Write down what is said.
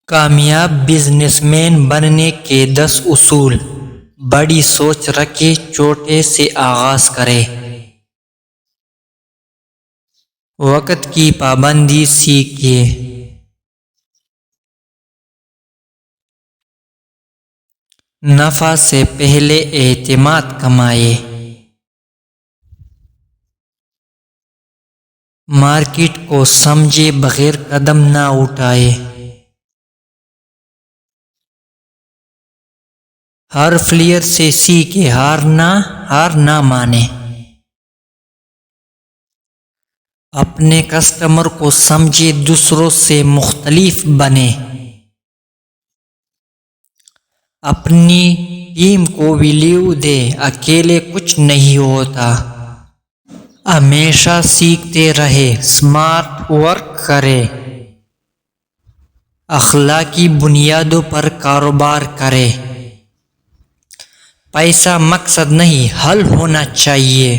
کامیاب business man بننے کے 10 اصول۔ بڑی سوچ رکھے، چھوٹے سے آغاز کرے۔ وقت کی پابندی سیکھیے۔ نفع سے پہلے اعتماد کمائے۔ مارکیٹ کو سمجھے بغیر قدم نہ اٹھائے۔ ہر فیلئر سے سیکھے، ہار نہ مانے۔ اپنے کسٹمر کو سمجھے، دوسروں سے مختلف بنے۔ اپنی ٹیم کو ویلیو دے، اکیلے کچھ نہیں ہوتا۔ ہمیشہ سیکھتے رہے، سمارٹ ورک کرے۔ اخلاقی بنیادوں پر کاروبار کرے۔ پیسہ مقصد نہیں، حل ہونا چاہیے۔